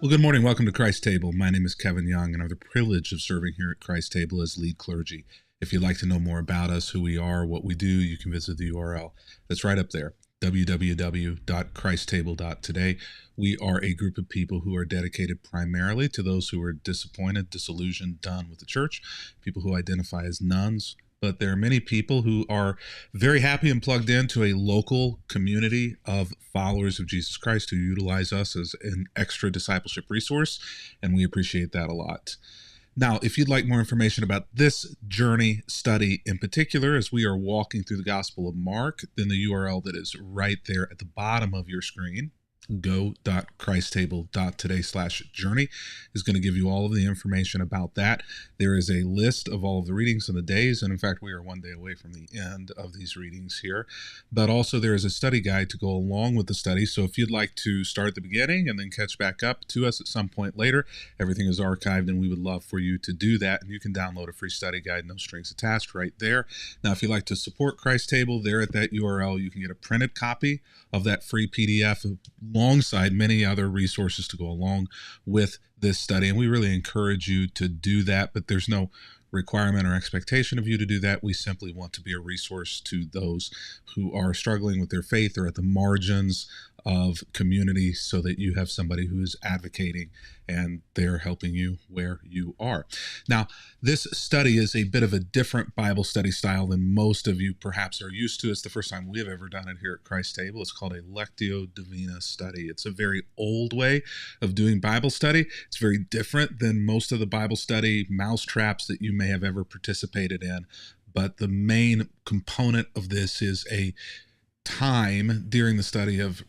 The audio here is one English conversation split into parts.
Well, good morning. Welcome to Christ Table. My name is Kevin Young, and I have the privilege of serving here at Christ Table as lead clergy. If you'd like to know more about us, who we are, what we do, you can visit the URL that's right up there, www.christstable.today. We are a group of people who are dedicated primarily to those who are disappointed, disillusioned, done with the church, people who identify as nuns. But there are many people who are very happy and plugged into a local community of followers of Jesus Christ who utilize us as an extra discipleship resource, and we appreciate that a lot. Now, if you'd like more information about this journey study in particular, as we are walking through the Gospel of Mark, then the URL that is right there at the bottom of your screen, go.christstable.today/journey, is going to give you all of the information about that. There is a list of all of the readings and the days, and in fact, we are one day away from the end of these readings here. But also there is a study guide to go along with the study, so if you'd like to start at the beginning and then catch back up to us at some point later, everything is archived, and we would love for you to do that, and you can download a free study guide, no strings attached, right there. Now, if you'd like to support Christ Table, there at that URL, you can get a printed copy of that free PDF alongside many other resources to go along with this study. And we really encourage you to do that, but there's no requirement or expectation of you to do that. We simply want to be a resource to those who are struggling with their faith or at the margins of community, so that you have somebody who is advocating and they're helping you where you are. Now, this study is a bit of a different Bible study style than most of you perhaps are used to. It's the first time we've ever done it here at Christ Table. It's called a Lectio Divina study. It's a very old way of doing Bible study. It's very different than most of the Bible study mousetraps that you may have ever participated in. But the main component of this is a time during the study of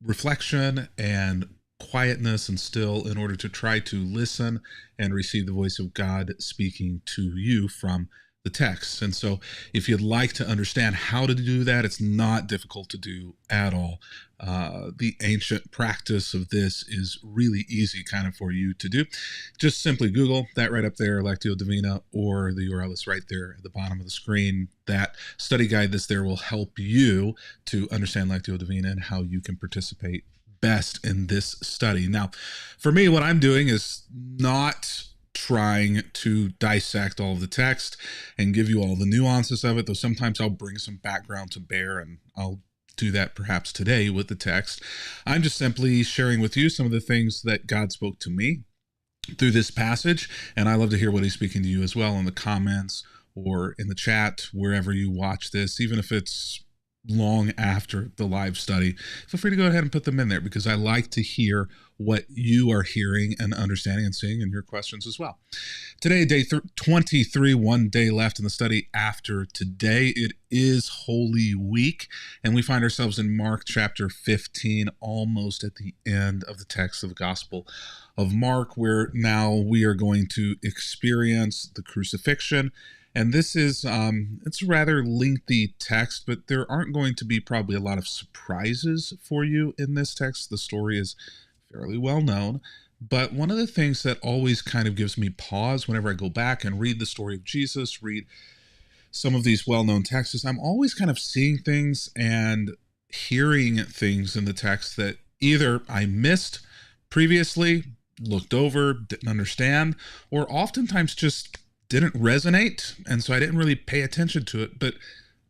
reflection and quietness and still, in order to try to listen and receive the voice of God speaking to you from the text. And so if you'd like to understand how to do that, it's not difficult to do at all. The ancient practice of this is really easy kind of for you to do. Just simply Google that right up there, Lectio Divina, or the URL is right there at the bottom of the screen. That study guide that's there will help you to understand Lectio Divina and how you can participate best in this study. Now, for me, what I'm doing is not trying to dissect all of the text and give you all the nuances of it, though sometimes I'll bring some background to bear, and I'll do that perhaps today with the text. I'm just simply sharing with you some of the things that God spoke to me through this passage, and I love to hear what he's speaking to you as well in the comments or in the chat, wherever you watch this, even if it's long after the live study. Feel free to go ahead and put them in there, because I like to hear what you are hearing and understanding and seeing, and your questions as well. Today, day 23, one day left in the study after today. It is Holy Week, and we find ourselves in Mark chapter 15, almost at the end of the text of the Gospel of Mark, where now we are going to experience the crucifixion. And this is, it's a rather lengthy text, but there aren't going to be probably a lot of surprises for you in this text. The story is fairly well known. But one of the things that always kind of gives me pause whenever I go back and read the story of Jesus, read some of these well-known texts, I'm always kind of seeing things and hearing things in the text that either I missed previously, looked over, didn't understand, or oftentimes just didn't resonate, and so I didn't really pay attention to it. But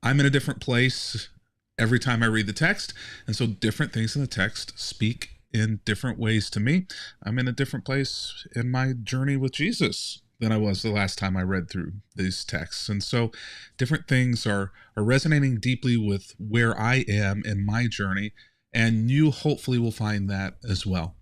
I'm in a different place every time I read the text, and so different things in the text speak in different ways to me. I'm in a different place in my journey with Jesus than I was the last time I read through these texts, and so different things are resonating deeply with where I am in my journey, and you hopefully will find that as well.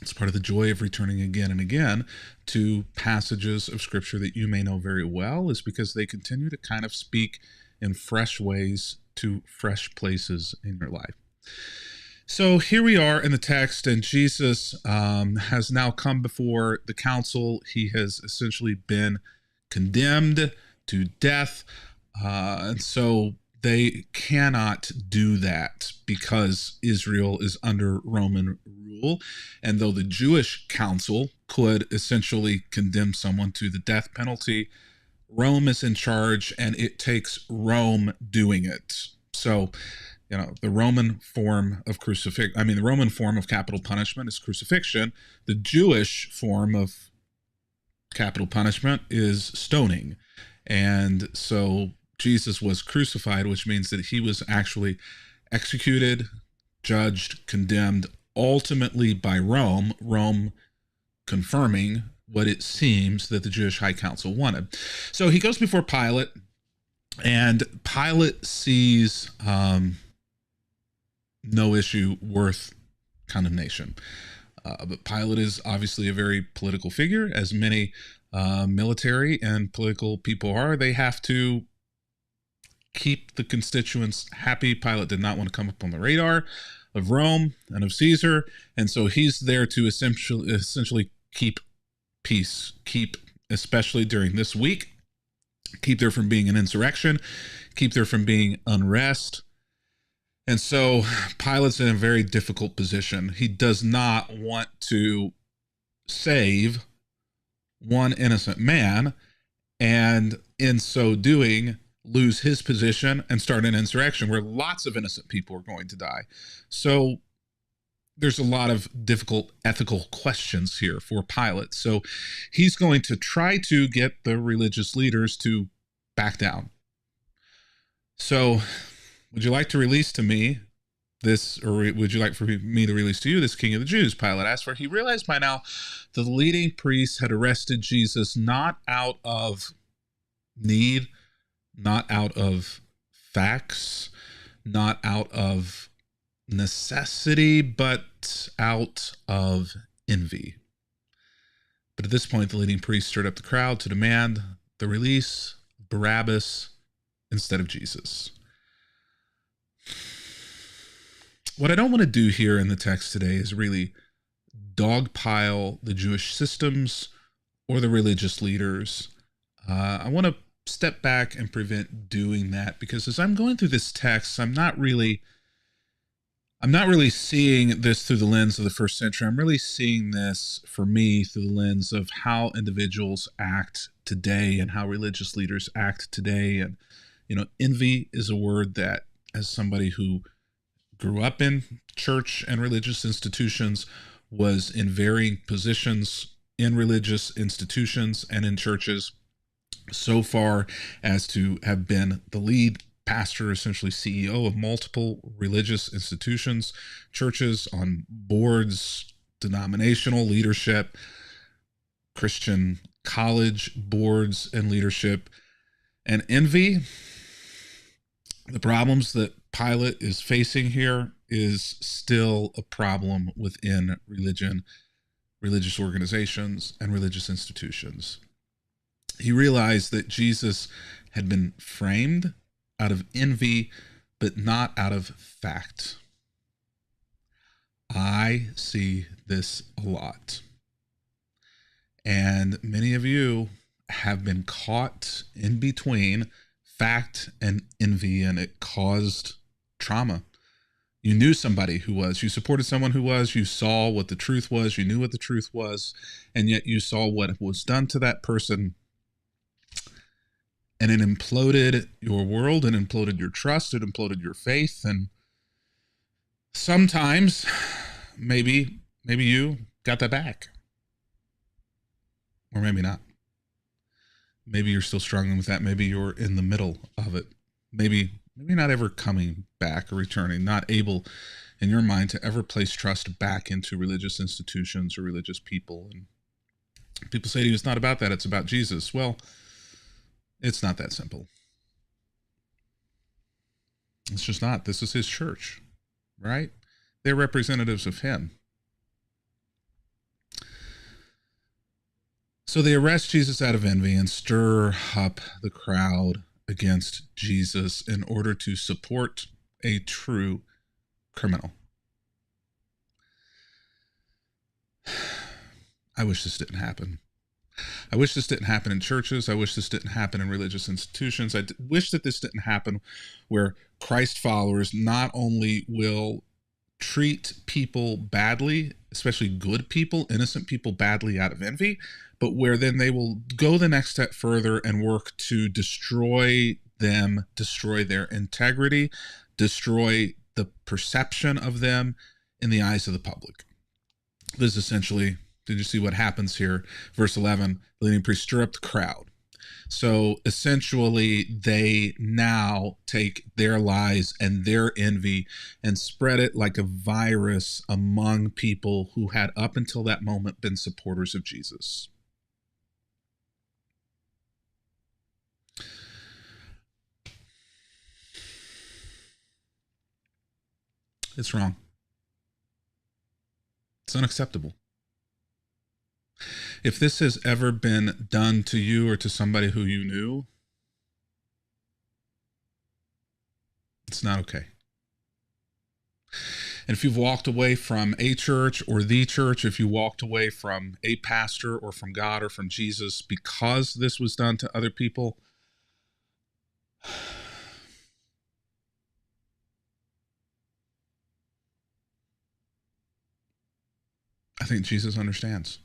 It's part of the joy of returning again and again to passages of Scripture that you may know very well, is because they continue to kind of speak in fresh ways to fresh places in your life. So here we are in the text, and Jesus has now come before the council. He has essentially been condemned to death, and so they cannot do that because Israel is under Roman rule. And though the Jewish council could essentially condemn someone to the death penalty, Rome is in charge, and it takes Rome doing it. So The Roman form of the Roman form of capital punishment is crucifixion. The Jewish form of capital punishment is stoning. And so Jesus was crucified, which means that he was actually executed, judged, condemned, ultimately by Rome confirming what it seems that the Jewish High Council wanted. So he goes before Pilate, and Pilate sees no issue worth condemnation. But Pilate is obviously a very political figure, as many military and political people are. They have to keep the constituents happy. Pilate did not want to come up on the radar of Rome and of Caesar, and so he's there to essentially keep peace, especially during this week, keep there from being an insurrection, keep there from being unrest. And so Pilate's in a very difficult position. He does not want to save one innocent man, and in so doing, lose his position and start an insurrection where lots of innocent people are going to die. So there's a lot of difficult ethical questions here for Pilate. So he's going to try to get the religious leaders to back down. So would you like to release to me this, or would you like for me to release to you this King of the Jews? Pilate asked, for he realized by now that the leading priests had arrested Jesus not out of need, not out of facts, not out of necessity, but out of envy. But at this point, the leading priest stirred up the crowd to demand the release of Barabbas instead of Jesus. What I don't want to do here in the text today is really dogpile the Jewish systems or the religious leaders. I want to step back and prevent doing that, because as I'm going through this text, I'm not really seeing this through the lens of the first century. I'm really seeing this, for me, through the lens of how individuals act today and how religious leaders act today. And, envy is a word that, as somebody who grew up in church and religious institutions, was in varying positions in religious institutions and in churches, so far as to have been the lead pastor, essentially CEO of multiple religious institutions, churches, on boards, denominational leadership, Christian college boards and leadership. And envy, the problems that Pilate is facing here, is still a problem within religion, religious organizations, and religious institutions. He realized that Jesus had been framed out of envy, but not out of fact. I see this a lot. And many of you have been caught in between fact and envy, and it caused trauma. You knew somebody who was, you supported someone who was, you saw what the truth was, you knew what the truth was, and yet you saw what was done to that person. And it imploded your world, and imploded your trust, it imploded your faith. And sometimes, maybe you got that back. Or maybe not. Maybe you're still struggling with that. Maybe you're in the middle of it. Maybe not ever coming back or returning, not able in your mind to ever place trust back into religious institutions or religious people. And people say to you, it's not about that, it's about Jesus. Well, it's not that simple. It's just not. This is his church, right? They're representatives of him. So they arrest Jesus out of envy and stir up the crowd against Jesus in order to support a true criminal. I wish this didn't happen. I wish this didn't happen in churches. I wish this didn't happen in religious institutions. I wish that this didn't happen where Christ followers not only will treat people badly, especially good people, innocent people, badly out of envy, but where then they will go the next step further and work to destroy them, destroy their integrity, destroy the perception of them in the eyes of the public. This is essentially, did you see what happens here? Verse 11, the leading priest stir up the crowd. So essentially, they now take their lies and their envy and spread it like a virus among people who had up until that moment been supporters of Jesus. It's wrong. It's unacceptable. If this has ever been done to you or to somebody who you knew, it's not okay. And if you've walked away from a church or the church, if you walked away from a pastor or from God or from Jesus because this was done to other people, I think Jesus understands.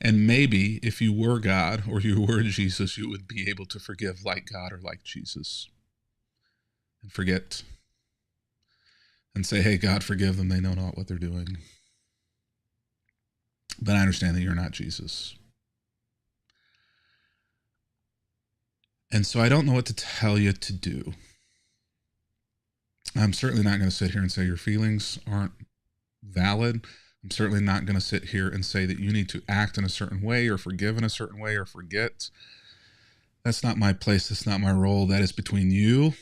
And maybe if you were God or you were Jesus, you would be able to forgive like God or like Jesus. And forget. And say, hey, God, forgive them. They know not what they're doing. But I understand that you're not Jesus. And so I don't know what to tell you to do. I'm certainly not going to sit here and say your feelings aren't valid. I'm certainly not going to sit here and say that you need to act in a certain way or forgive in a certain way or forget. That's not my place. That's not my role. That is between you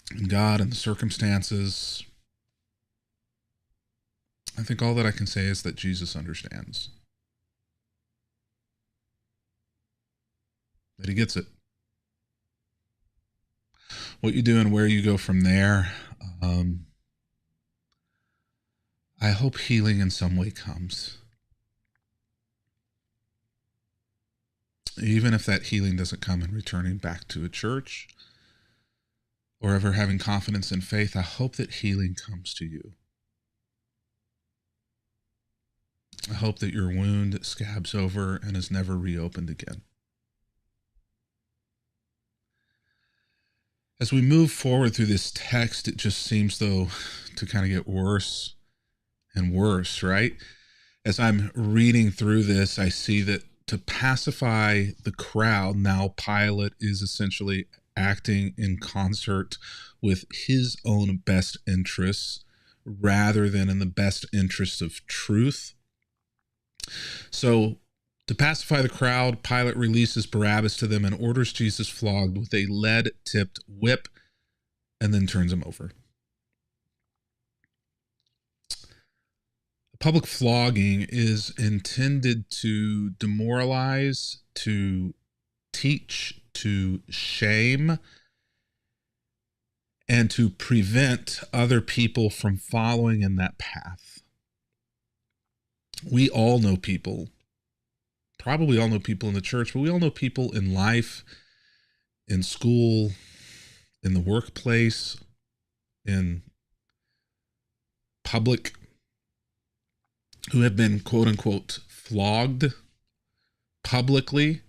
and God and the circumstances. I think all that I can say is that Jesus understands. That he gets it. What you do and where you go from there, I hope healing in some way comes. Even if that healing doesn't come in returning back to a church or ever having confidence in faith, I hope that healing comes to you. I hope that your wound scabs over and is never reopened again. As we move forward through this text, it just seems, though, to kind of get worse and worse, right? As I'm reading through this, I see that to pacify the crowd, now Pilate is essentially acting in concert with his own best interests rather than in the best interests of truth. So to pacify the crowd, Pilate releases Barabbas to them and orders Jesus flogged with a lead-tipped whip and then turns him over. Public flogging is intended to demoralize, to teach, to shame, and to prevent other people from following in that path. We all know people, probably all know people in the church, but we all know people in life, in school, in the workplace, in public, who have been, quote unquote, flogged publicly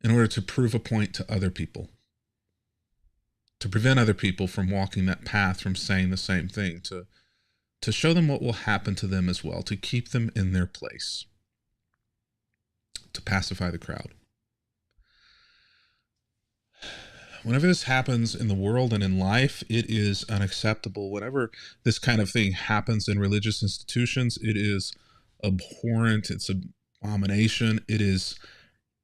in order to prove a point to other people, to prevent other people from walking that path, from saying the same thing, to show them what will happen to them as well, to keep them in their place, to pacify the crowd. Whenever this happens in the world and in life, it is unacceptable. Whenever this kind of thing happens in religious institutions, it is abhorrent. It's an abomination. It is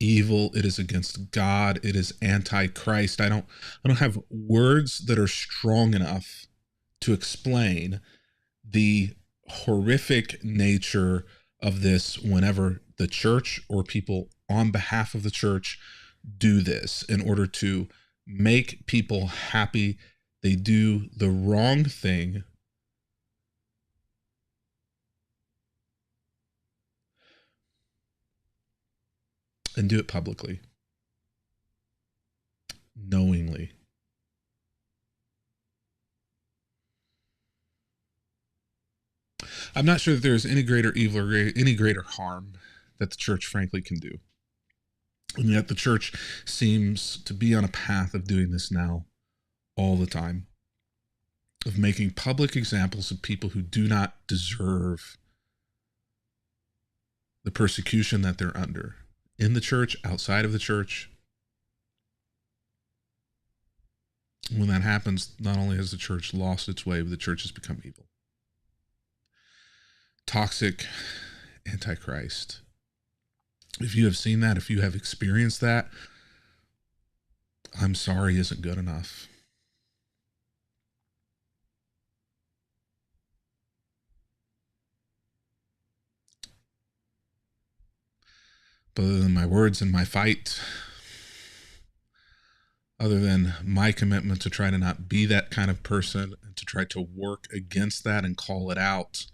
evil. It is against God. It is anti-Christ. I don't have words that are strong enough to explain the horrific nature of this whenever the church or people on behalf of the church do this in order to make people happy. They do the wrong thing and do it publicly, knowingly. I'm not sure that there's any greater evil or any greater harm that the church frankly can do. And yet the church seems to be on a path of doing this now all the time, of making public examples of people who do not deserve the persecution that they're under in the church, outside of the church. When that happens, not only has the church lost its way, but the church has become evil. Toxic, antichrist. If you have seen that, if you have experienced that, I'm sorry isn't good enough. But other than my words and my fight, other than my commitment to try to not be that kind of person and to try to work against that and call it out,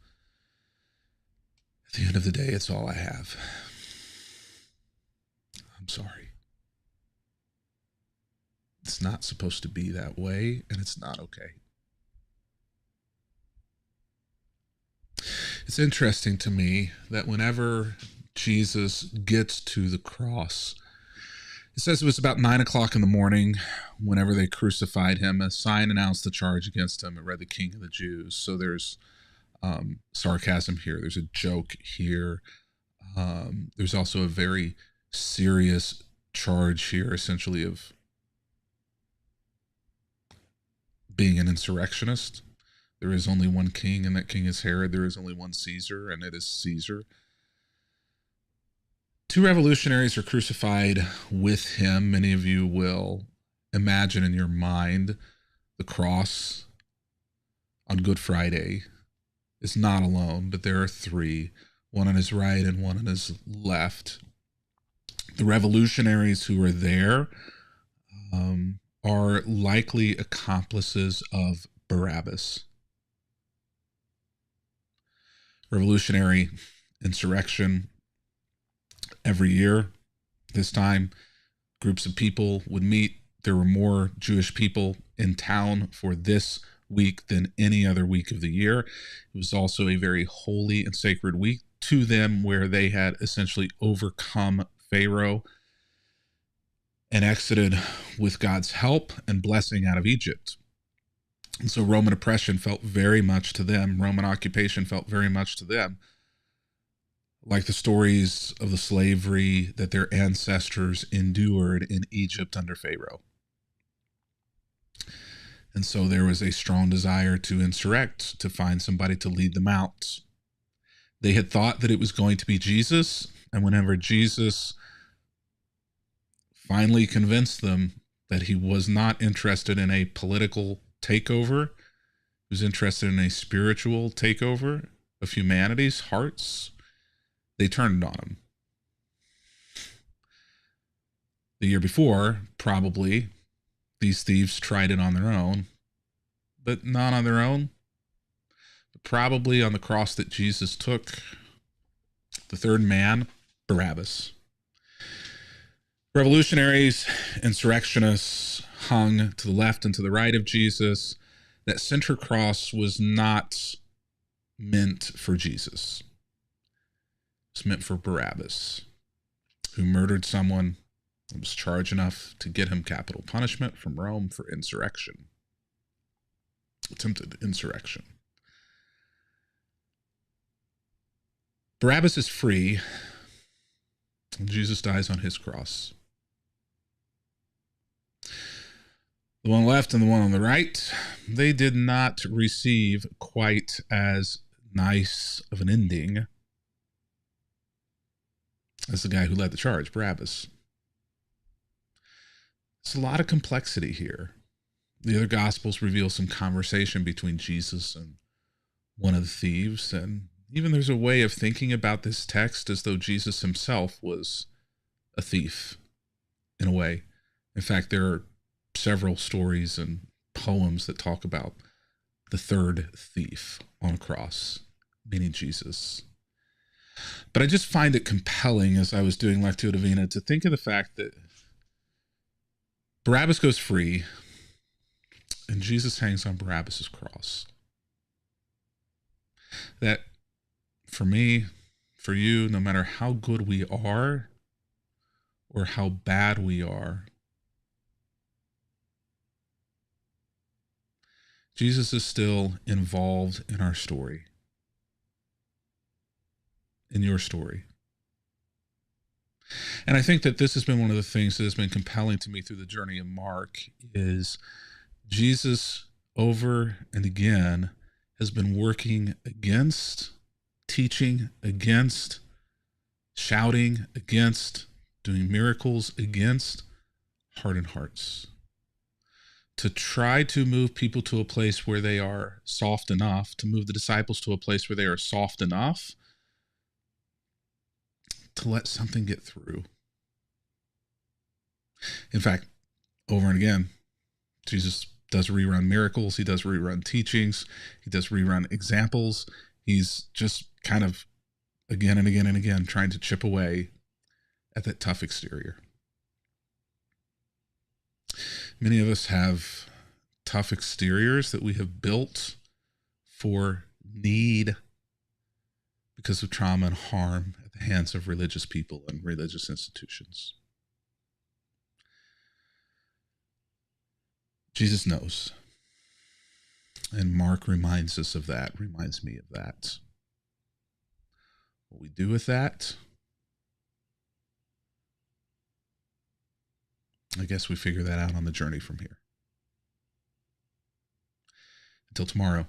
at the end of the day, it's all I have. I'm sorry. It's not supposed to be that way, and it's not okay. It's interesting to me that whenever Jesus gets to the cross, it says it was about 9 o'clock in the morning whenever they crucified him. A sign announced the charge against him. It read, "The King of the Jews." So there's sarcasm here. There's a joke here. There's also a very serious charge here, essentially, of being an insurrectionist. There is only one king, and that king is Herod. There is only one Caesar, and it is Caesar. Two revolutionaries are crucified with him. Many of you will imagine in your mind the cross on Good Friday is not alone, but there are three, one on his right and one on his left. The revolutionaries who are there are likely accomplices of Barabbas. Revolutionary insurrection every year. This time, groups of people would meet. There were more Jewish people in town for this week than any other week of the year. It was also a very holy and sacred week to them, where they had essentially overcome Pharaoh and exited with God's help and blessing out of Egypt. And so Roman oppression felt very much to them. Roman occupation felt very much to them like the stories of the slavery that their ancestors endured in Egypt under Pharaoh. And so there was a strong desire to insurrect, to find somebody to lead them out. They had thought that it was going to be Jesus, and whenever Jesus finally convinced them that he was not interested in a political takeover, he was interested in a spiritual takeover of humanity's hearts, they turned on him. The year before, probably, these thieves tried it on their own, but not on their own, but probably on the cross that Jesus took. The third man, Barabbas. Revolutionaries, insurrectionists hung to the left and to the right of Jesus. That center cross was not meant for Jesus. It's meant for Barabbas, who murdered someone and was charged enough to get him capital punishment from Rome for insurrection. Attempted insurrection. Barabbas is free, and Jesus dies on his cross. The one on the left and the one on the right, they did not receive quite as nice of an ending as the guy who led the charge, Barabbas. There's a lot of complexity here. The other Gospels reveal some conversation between Jesus and one of the thieves, and even there's a way of thinking about this text as though Jesus himself was a thief, in a way. In fact, there are several stories and poems that talk about the third thief on a cross, meaning Jesus. But I just find it compelling, as I was doing Lectio Divina, to think of the fact that Barabbas goes free and Jesus hangs on Barabbas' cross. That for me, for you, no matter how good we are, or how bad we are, Jesus is still involved in our story, in your story. And I think that this has been one of the things that has been compelling to me through the journey of Mark is Jesus over and again has been working against, teaching against, shouting against, doing miracles against hardened hearts. To try to move people to a place where they are soft enough, to move the disciples to a place where they are soft enough to let something get through. In fact, over and again, Jesus does rerun miracles. He does rerun teachings. He does rerun examples. He's just kind of again and again and again trying to chip away at that tough exterior. Many of us have tough exteriors that we have built for need because of trauma and harm at the hands of religious people and religious institutions. Jesus knows. And Mark reminds us of that, reminds me of that. What we do with that, I guess we figure that out on the journey from here. Until tomorrow.